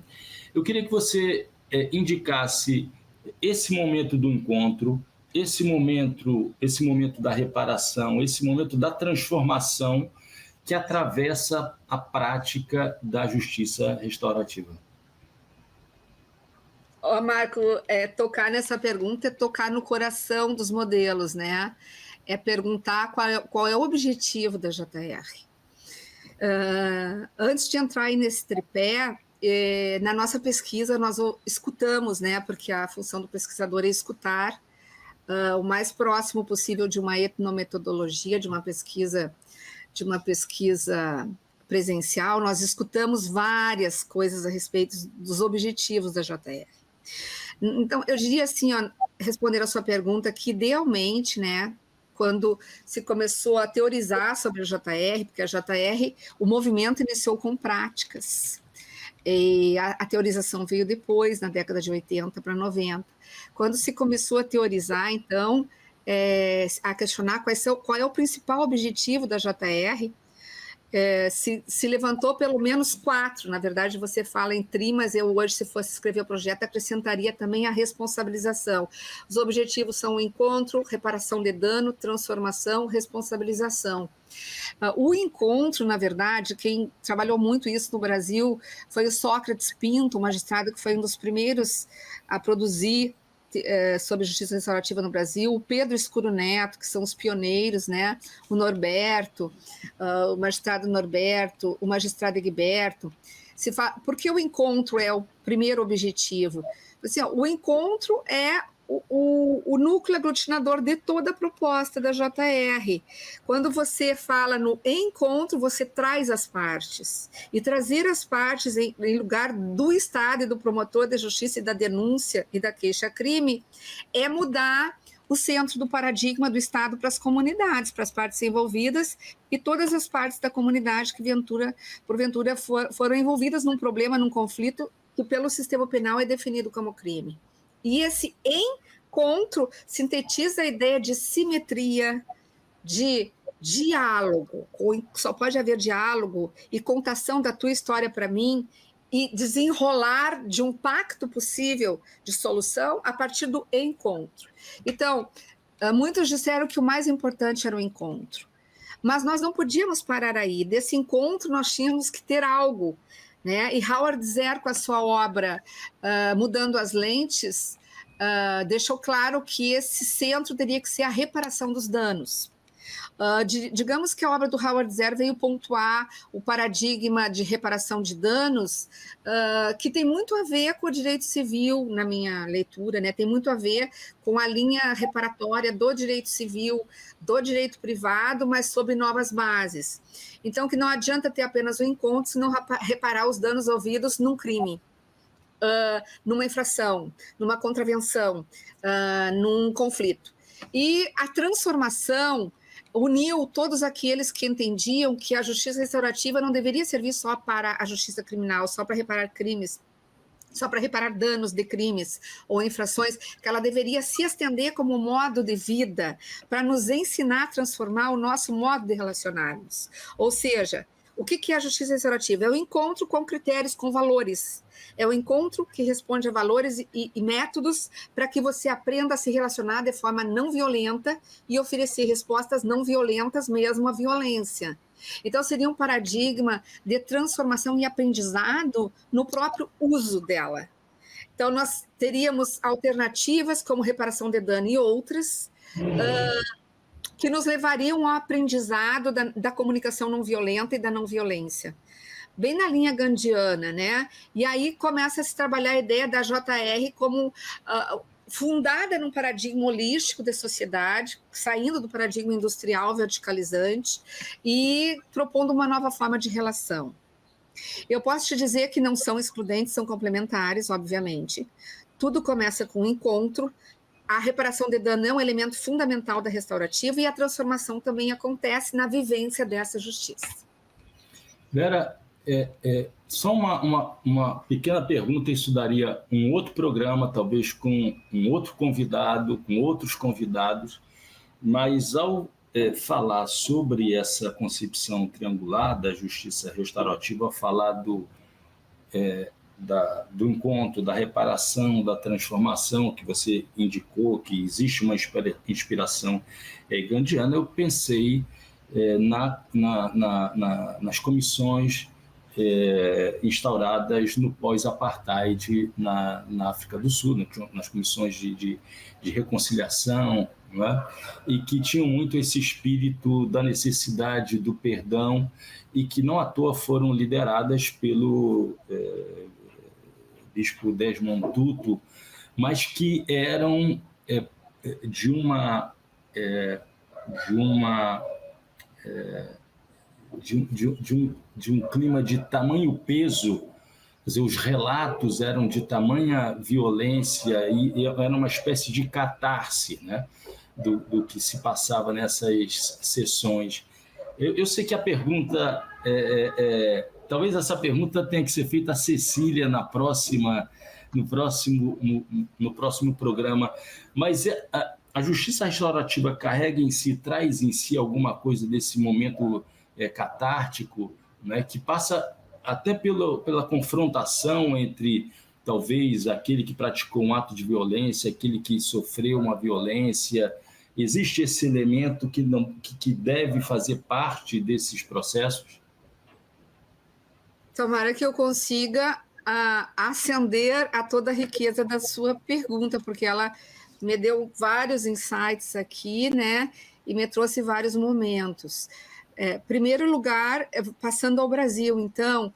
Eu queria que você indicasse esse momento do encontro, esse momento da reparação, esse momento da transformação que atravessa a prática da justiça restaurativa. Marco, tocar nessa pergunta é tocar no coração dos modelos, né? É perguntar qual é o objetivo da JR. Antes de entrar aí nesse tripé, na nossa pesquisa nós escutamos, né? Porque a função do pesquisador é escutar o mais próximo possível de uma etnometodologia, de uma pesquisa presencial. Nós escutamos várias coisas a respeito dos objetivos da JR. Então, eu diria assim, responder a sua pergunta, que idealmente, né, quando se começou a teorizar sobre a JR, porque a JR, o movimento iniciou com práticas, e a teorização veio depois, na década de 80 para 90. Quando se começou a teorizar, então, a questionar qual é o principal objetivo da JR, se levantou pelo menos 4, na verdade você fala em tri, mas eu hoje, se fosse escrever o projeto, acrescentaria também a responsabilização. Os objetivos são o encontro, reparação de dano, transformação, responsabilização. O encontro, na verdade, quem trabalhou muito isso no Brasil foi o Sócrates Pinto, um magistrado que foi um dos primeiros a produzir sobre justiça restaurativa no Brasil, o Pedro Escuro Neto, que são os pioneiros, né? O Norberto, o magistrado Norberto, o magistrado Egberto. Por que o encontro é o primeiro objetivo? Assim, o encontro é o núcleo aglutinador de toda a proposta da JR. Quando você fala no encontro, você traz as partes. E trazer as partes em lugar do Estado e do promotor da justiça e da denúncia e da queixa-crime é mudar o centro do paradigma do Estado para as comunidades, para as partes envolvidas e todas as partes da comunidade que, porventura, foram envolvidas num problema, num conflito que, pelo sistema penal, é definido como crime. E esse encontro sintetiza a ideia de simetria, de diálogo. Só pode haver diálogo e contação da tua história para mim e desenrolar de um pacto possível de solução a partir do encontro. Então, muitos disseram que o mais importante era o encontro. Mas nós não podíamos parar aí. Desse encontro, nós tínhamos que ter algo, né? E Howard Zehr, com a sua obra Mudando as Lentes, deixou claro que esse centro teria que ser a reparação dos danos. Digamos que a obra do Howard Zehr veio pontuar o paradigma de reparação de danos, que tem muito a ver com o direito civil, na minha leitura, né? Tem muito a ver com a linha reparatória do direito civil, do direito privado, mas sob novas bases. Então, que não adianta ter apenas o encontro, se não reparar os danos ouvidos num crime, numa infração, numa contravenção, num conflito. E a transformação uniu todos aqueles que entendiam que a justiça restaurativa não deveria servir só para a justiça criminal, só para reparar crimes, só para reparar danos de crimes ou infrações, que ela deveria se estender como modo de vida para nos ensinar a transformar o nosso modo de relacionarmos. Ou seja, o que é a justiça restaurativa? É o encontro com critérios, com valores. É o encontro que responde a valores e métodos para que você aprenda a se relacionar de forma não violenta e oferecer respostas não violentas mesmo à violência. Então, seria um paradigma de transformação e aprendizado no próprio uso dela. Então, nós teríamos alternativas como reparação de dano e outras, que nos levariam ao aprendizado da comunicação não violenta e da não violência. Bem na linha gandiana, né? E aí começa a se trabalhar a ideia da JR como fundada num paradigma holístico de sociedade, saindo do paradigma industrial verticalizante e propondo uma nova forma de relação. Eu posso te dizer que não são excludentes, são complementares, obviamente. Tudo começa com um encontro. A reparação de dano é um elemento fundamental da restaurativa e a transformação também acontece na vivência dessa justiça. Vera, só uma pequena pergunta, isso daria um outro programa, talvez com um outro convidado, com outros convidados, mas ao falar sobre essa concepção triangular da justiça restaurativa, falar do encontro, da reparação, da transformação, que você indicou que existe uma inspiração gandiana, eu pensei nas comissões instauradas no pós-apartheid na África do Sul, nas comissões de reconciliação, não é? E que tinham muito esse espírito da necessidade do perdão e que não à toa foram lideradas pelo bispo Desmond Tutu, mas que eram de um clima de tamanho peso, quer dizer, os relatos eram de tamanha violência e era uma espécie de catarse, né, do que se passava nessas sessões. Eu sei que a pergunta, talvez essa pergunta tenha que ser feita a Cecília no próximo programa, mas a justiça restaurativa carrega em si, traz em si alguma coisa desse momento catártico, né, que passa até pela confrontação entre, talvez, aquele que praticou um ato de violência, aquele que sofreu uma violência. Existe esse elemento que deve fazer parte desses processos? Tomara que eu consiga ascender a toda a riqueza da sua pergunta, porque ela me deu vários insights aqui, né? E me trouxe vários momentos. Primeiro lugar, passando ao Brasil, então,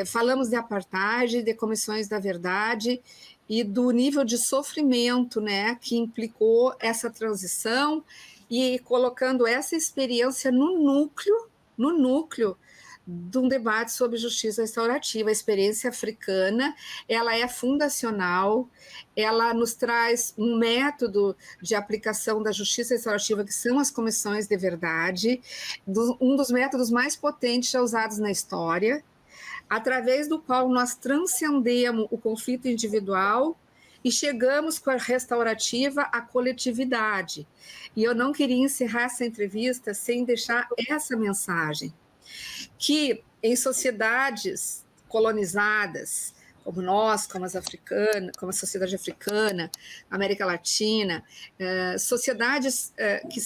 falamos de apartheid, de comissões da verdade e do nível de sofrimento, né, que implicou essa transição e colocando essa experiência no núcleo de um debate sobre justiça restaurativa. A experiência africana, ela é fundacional, ela nos traz um método de aplicação da justiça restaurativa, que são as comissões de verdade, um dos métodos mais potentes já usados na história, através do qual nós transcendemos o conflito individual e chegamos com a restaurativa à coletividade. E eu não queria encerrar essa entrevista sem deixar essa mensagem, que em sociedades colonizadas, como nós, como as africanas, como a sociedade africana, América Latina, sociedades que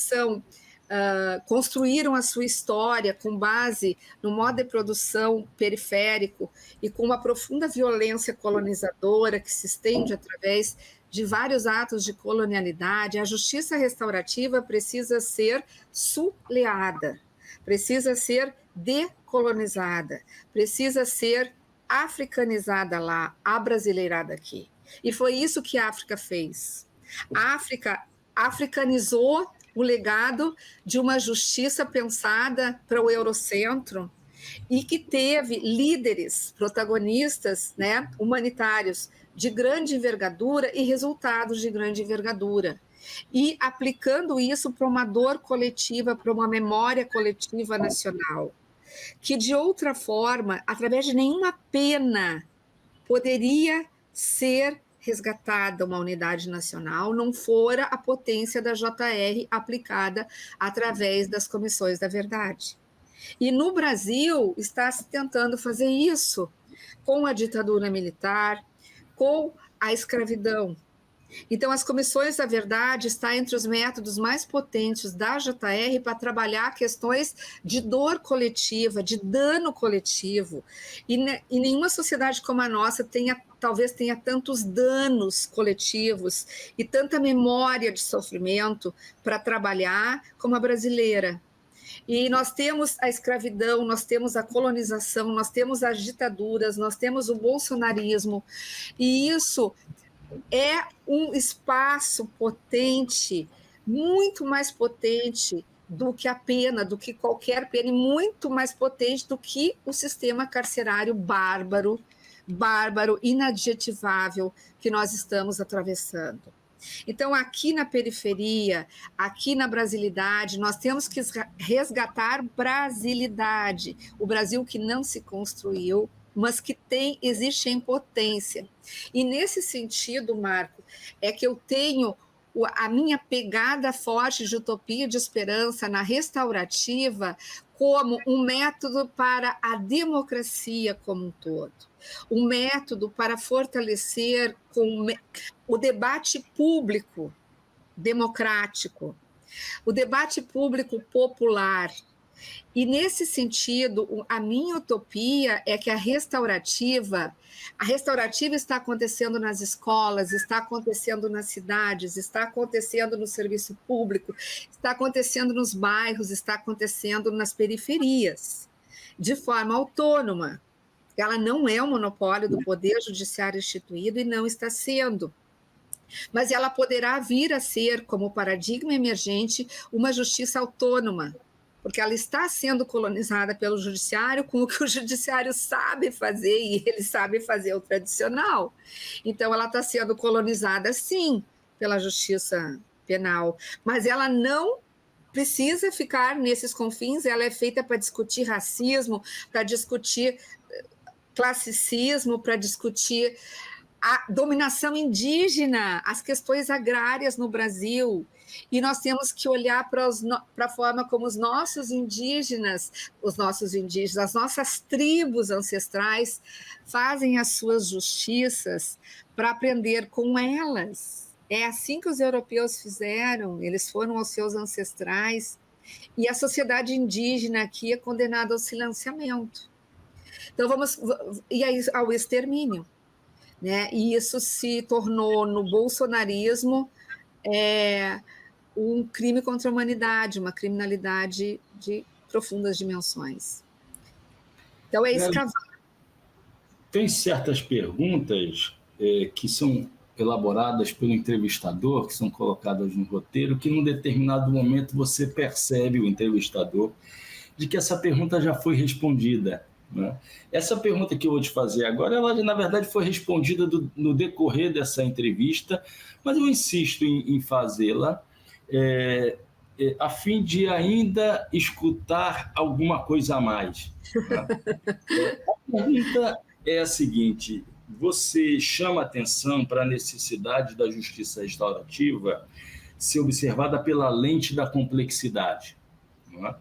construíram a sua história com base no modo de produção periférico e com uma profunda violência colonizadora que se estende através de vários atos de colonialidade, a justiça restaurativa precisa ser suleada, precisa ser decolonizada, precisa ser africanizada lá, abrasileirada aqui. E foi isso que a África fez. A África africanizou o legado de uma justiça pensada para o Eurocentro e que teve líderes, protagonistas, né, humanitários de grande envergadura e resultados de grande envergadura. E aplicando isso para uma dor coletiva, para uma memória coletiva nacional, que de outra forma, através de nenhuma pena, poderia ser resgatada uma unidade nacional, não fora a potência da JR aplicada através das comissões da verdade. E no Brasil está se tentando fazer isso com a ditadura militar, com a escravidão. Então, as comissões da verdade está entre os métodos mais potentes da JR para trabalhar questões de dor coletiva, de dano coletivo. E nenhuma sociedade como a nossa talvez tenha tantos danos coletivos e tanta memória de sofrimento para trabalhar como a brasileira. E nós temos a escravidão, nós temos a colonização, nós temos as ditaduras, nós temos o bolsonarismo, e isso é um espaço potente, muito mais potente do que a pena, do que qualquer pena, e muito mais potente do que o sistema carcerário bárbaro, inadjetivável que nós estamos atravessando. Então, aqui na periferia, aqui na brasilidade, nós temos que resgatar brasilidade, o Brasil que não se construiu, mas que existe em potência. E nesse sentido, Marco, é que eu tenho a minha pegada forte de utopia e de esperança na restaurativa como um método para a democracia como um todo, um método para fortalecer o debate público democrático, o debate público popular. E, nesse sentido, a minha utopia é que a restaurativa está acontecendo nas escolas, está acontecendo nas cidades, está acontecendo no serviço público, está acontecendo nos bairros, está acontecendo nas periferias, de forma autônoma. Ela não é um monopólio do poder judiciário instituído e não está sendo. Mas ela poderá vir a ser, como paradigma emergente, uma justiça autônoma, porque ela está sendo colonizada pelo judiciário com o que o judiciário sabe fazer, e ele sabe fazer o tradicional. Então, ela está sendo colonizada, sim, pela justiça penal, mas ela não precisa ficar nesses confins, ela é feita para discutir racismo, para discutir classicismo, para discutir a dominação indígena, as questões agrárias no Brasil. E nós temos que olhar para a forma como os nossos indígenas, as nossas tribos ancestrais fazem as suas justiças para aprender com elas. É assim que os europeus fizeram, eles foram aos seus ancestrais. E a sociedade indígena aqui é condenada ao silenciamento. Então, e aí ao extermínio, né? E isso se tornou, no bolsonarismo, um crime contra a humanidade, uma criminalidade de profundas dimensões. Então, é escravar. Tem certas perguntas que são elaboradas pelo entrevistador, que são colocadas no roteiro, que num determinado momento você percebe, o entrevistador, de que essa pergunta já foi respondida, né? Essa pergunta que eu vou te fazer agora, ela na verdade foi respondida no decorrer dessa entrevista, mas eu insisto em fazê-la a fim de ainda escutar alguma coisa a mais, né? A pergunta é a seguinte: você chama atenção para a necessidade da justiça restaurativa ser observada pela lente da complexidade, não é?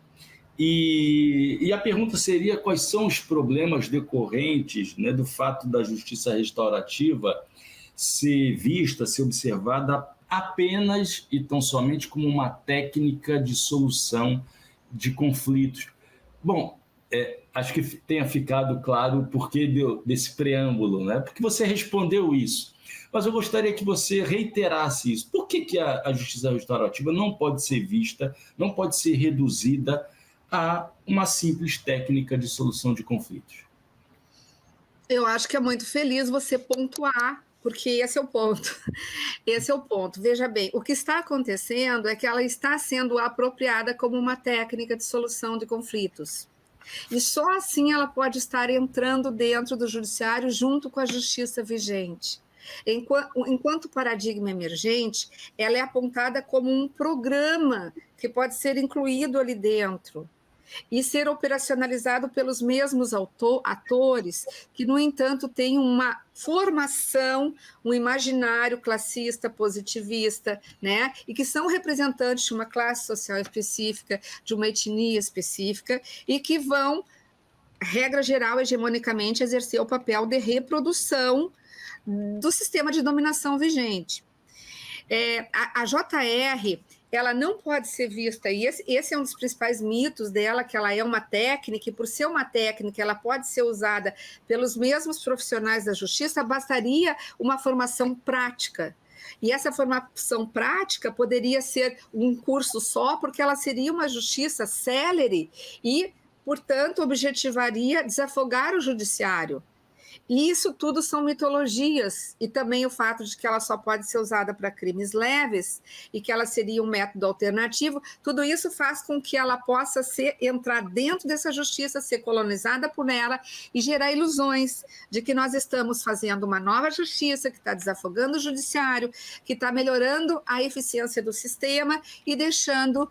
E a pergunta seria quais são os problemas decorrentes, né, do fato da justiça restaurativa ser vista, ser observada apenas e tão somente como uma técnica de solução de conflitos. Bom, acho que tenha ficado claro o porquê desse preâmbulo, né? Porque você respondeu isso. Mas eu gostaria que você reiterasse isso. Por que a justiça restaurativa não pode ser vista, não pode ser reduzida a uma simples técnica de solução de conflitos? Eu acho que é muito feliz você pontuar, porque esse é o ponto. Esse é o ponto. Veja bem, o que está acontecendo é que ela está sendo apropriada como uma técnica de solução de conflitos. E só assim ela pode estar entrando dentro do judiciário junto com a justiça vigente. Enquanto paradigma emergente, ela é apontada como um programa que pode ser incluído ali dentro e ser operacionalizado pelos mesmos atores, que, no entanto, têm uma formação, um imaginário classista, positivista, né? E que são representantes de uma classe social específica, de uma etnia específica, e que vão, regra geral, hegemonicamente, exercer o papel de reprodução do sistema de dominação vigente. A JR, ela não pode ser vista, e esse é um dos principais mitos dela, que ela é uma técnica, e por ser uma técnica, ela pode ser usada pelos mesmos profissionais da justiça, bastaria uma formação prática. E essa formação prática poderia ser um curso só, porque ela seria uma justiça célere e, portanto, objetivaria desafogar o judiciário. E isso tudo são mitologias, e também o fato de que ela só pode ser usada para crimes leves e que ela seria um método alternativo, tudo isso faz com que ela possa entrar dentro dessa justiça, ser colonizada por ela e gerar ilusões de que nós estamos fazendo uma nova justiça que está desafogando o judiciário, que está melhorando a eficiência do sistema e deixando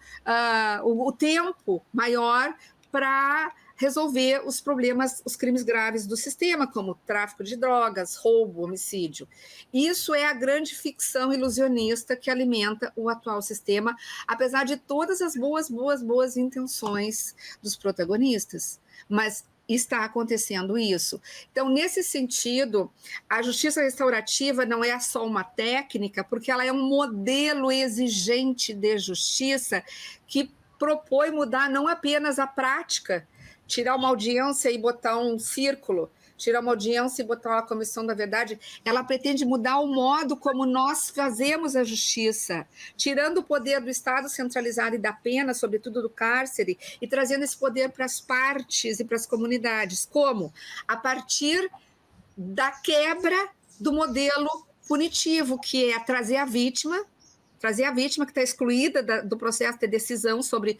o tempo maior para resolver os problemas, os crimes graves do sistema, como tráfico de drogas, roubo, homicídio. Isso é a grande ficção ilusionista que alimenta o atual sistema, apesar de todas as boas intenções dos protagonistas. Mas está acontecendo isso. Então, nesse sentido, a justiça restaurativa não é só uma técnica, porque ela é um modelo exigente de justiça que propõe mudar não apenas a prática, tirar uma audiência e botar um círculo, tirar uma audiência e botar uma comissão da verdade, ela pretende mudar o modo como nós fazemos a justiça, tirando o poder do Estado centralizado e da pena, sobretudo do cárcere, e trazendo esse poder para as partes e para as comunidades. Como? A partir da quebra do modelo punitivo, que é trazer a vítima que está excluída do processo de decisão sobre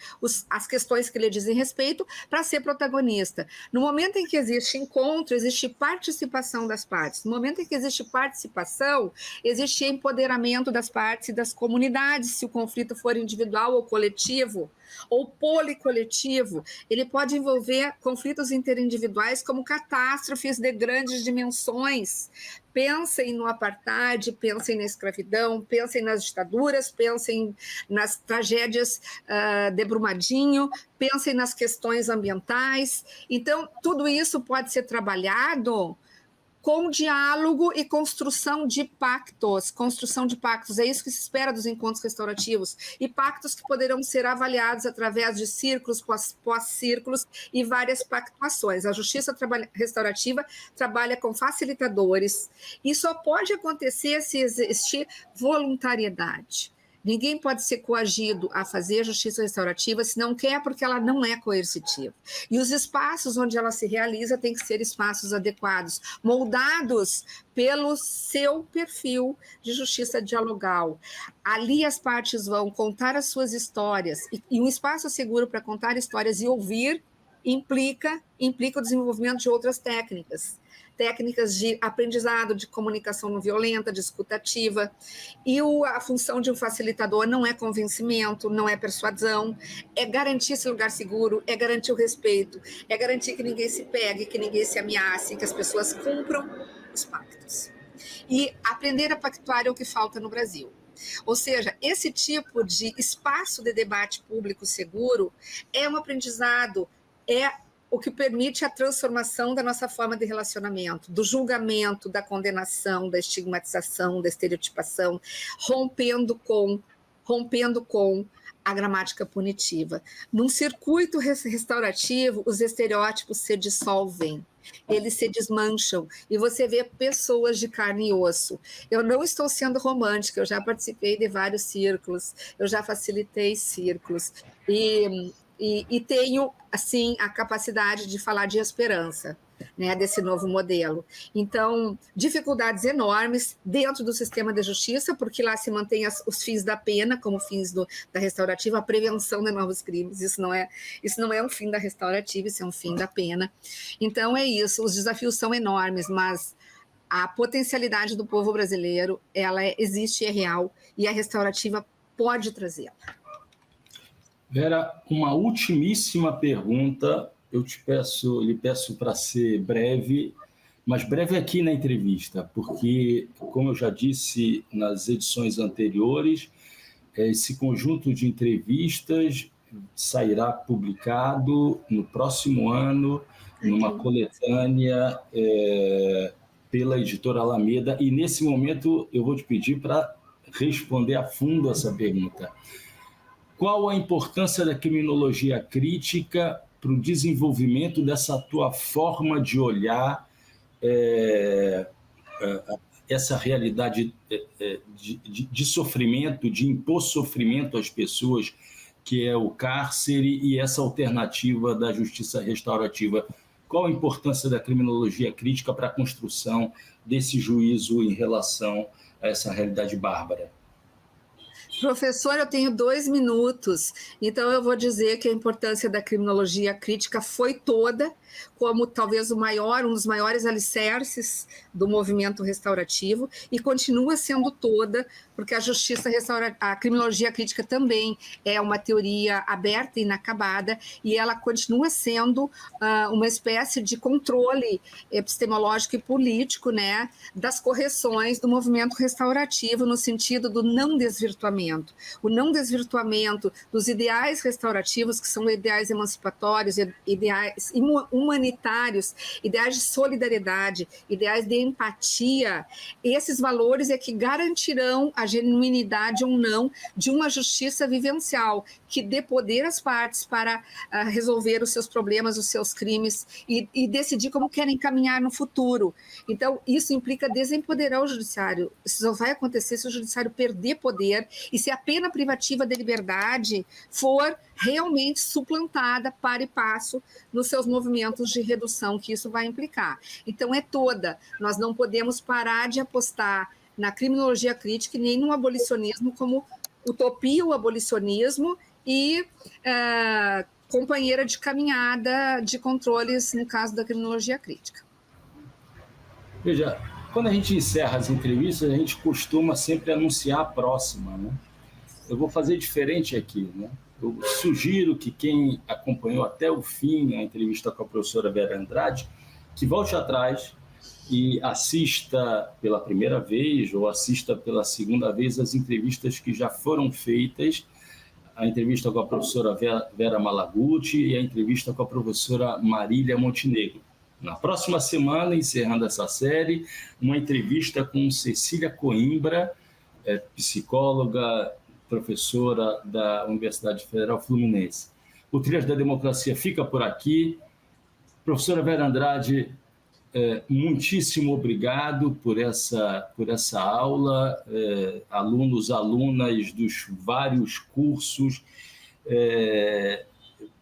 as questões que lhe dizem respeito, para ser protagonista. No momento em que existe encontro, existe participação das partes. No momento em que existe participação, existe empoderamento das partes e das comunidades, se o conflito for individual ou coletivo, ou policoletivo. Ele pode envolver conflitos interindividuais como catástrofes de grandes dimensões. Pensem no apartheid, pensem na escravidão, pensem nas ditaduras, pensem nas tragédias de Brumadinho, pensem nas questões ambientais. Então, tudo isso pode ser trabalhado com diálogo e construção de pactos. É isso que se espera dos encontros restaurativos, e pactos que poderão ser avaliados através de círculos, pós-círculos e várias pactuações. A justiça restaurativa trabalha com facilitadores, e só pode acontecer se existir voluntariedade. Ninguém pode ser coagido a fazer justiça restaurativa se não quer, porque ela não é coercitiva. E os espaços onde ela se realiza têm que ser espaços adequados, moldados pelo seu perfil de justiça dialogal. Ali as partes vão contar as suas histórias, e um espaço seguro para contar histórias e ouvir implica o desenvolvimento de outras técnicas de aprendizado, de comunicação não violenta, de escuta ativa. E a função de um facilitador não é convencimento, não é persuasão, é garantir esse lugar seguro, é garantir o respeito, é garantir que ninguém se pegue, que ninguém se ameace, que as pessoas cumpram os pactos. E aprender a pactuar é o que falta no Brasil. Ou seja, esse tipo de espaço de debate público seguro é um aprendizado, é o que permite a transformação da nossa forma de relacionamento, do julgamento, da condenação, da estigmatização, da estereotipação, rompendo com a gramática punitiva. Num circuito restaurativo, os estereótipos se dissolvem, eles se desmancham, e você vê pessoas de carne e osso. Eu não estou sendo romântica, eu já participei de vários círculos, eu já facilitei círculos, e tenho, assim, a capacidade de falar de esperança, né, desse novo modelo. Então, dificuldades enormes dentro do sistema de justiça, porque lá se mantém os fins da pena como fins da restaurativa, a prevenção de novos crimes. Isso não é um fim da restaurativa, isso é um fim da pena. Então, é isso, os desafios são enormes, mas a potencialidade do povo brasileiro, ela existe e é real, e a restaurativa pode trazê-la. Vera, uma ultimíssima pergunta. Eu lhe peço para ser breve, mas breve aqui na entrevista, porque, como eu já disse nas edições anteriores, esse conjunto de entrevistas sairá publicado no próximo ano, numa coletânea pela editora Alameda, e nesse momento eu vou te pedir para responder a fundo essa pergunta. Qual a importância da criminologia crítica para o desenvolvimento dessa tua forma de olhar essa realidade de sofrimento, de impor sofrimento às pessoas, que é o cárcere, e essa alternativa da justiça restaurativa? Qual a importância da criminologia crítica para a construção desse juízo em relação a essa realidade bárbara? Professor, eu tenho 2 minutos, então eu vou dizer que a importância da criminologia crítica foi toda, como talvez um dos maiores alicerces do movimento restaurativo, e continua sendo toda, porque a criminologia crítica também é uma teoria aberta e inacabada, e ela continua sendo uma espécie de controle epistemológico e político, né, das correções do movimento restaurativo, no sentido do não desvirtuamento. O não desvirtuamento dos ideais restaurativos, que são ideais emancipatórios, ideais humanitários, ideais de solidariedade, ideais de empatia. Esses valores é que garantirão a genuinidade ou não de uma justiça vivencial, que dê poder às partes para resolver os seus problemas, os seus crimes, e decidir como querem caminhar no futuro. Então, isso implica desempoderar o judiciário. Isso só vai acontecer se o judiciário perder poder e se a pena privativa de liberdade for realmente suplantada para e passo nos seus movimentos de redução que isso vai implicar. Então, é toda. Nós não podemos parar de apostar na criminologia crítica e nem no abolicionismo como utopia, o abolicionismo, e companheira de caminhada de controles no caso da criminologia crítica. Veja, quando a gente encerra as entrevistas, a gente costuma sempre anunciar a próxima, né? Eu vou fazer diferente aqui, né? Eu sugiro que quem acompanhou até o fim a entrevista com a professora Vera Andrade, que volte atrás e assista pela primeira vez ou assista pela segunda vez as entrevistas que já foram feitas, a entrevista com a professora Vera Malaguti e a entrevista com a professora Marília Montenegro. Na próxima semana, encerrando essa série, uma entrevista com Cecília Coimbra, psicóloga, professora da Universidade Federal Fluminense. O Trilhas da Democracia fica por aqui. Professora Vera Andrade, muitíssimo obrigado por essa aula. Alunos, alunas dos vários cursos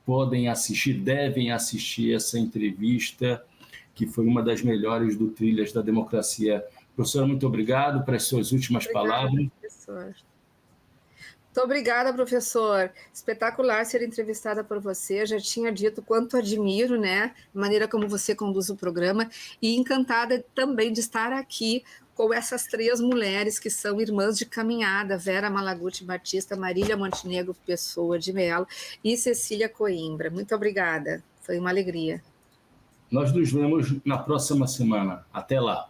podem assistir, devem assistir essa entrevista, que foi uma das melhores do Trilhas da Democracia. Professora, muito obrigado para as suas últimas palavras. Professor. Muito obrigada, professor. Espetacular ser entrevistada por você. Eu já tinha dito quanto admiro, né, a maneira como você conduz o programa, e encantada também de estar aqui com essas 3 mulheres que são irmãs de caminhada, Vera Malaguti Batista, Marília Montenegro Pessoa de Mello e Cecília Coimbra. Muito obrigada, foi uma alegria. Nós nos vemos na próxima semana. Até lá.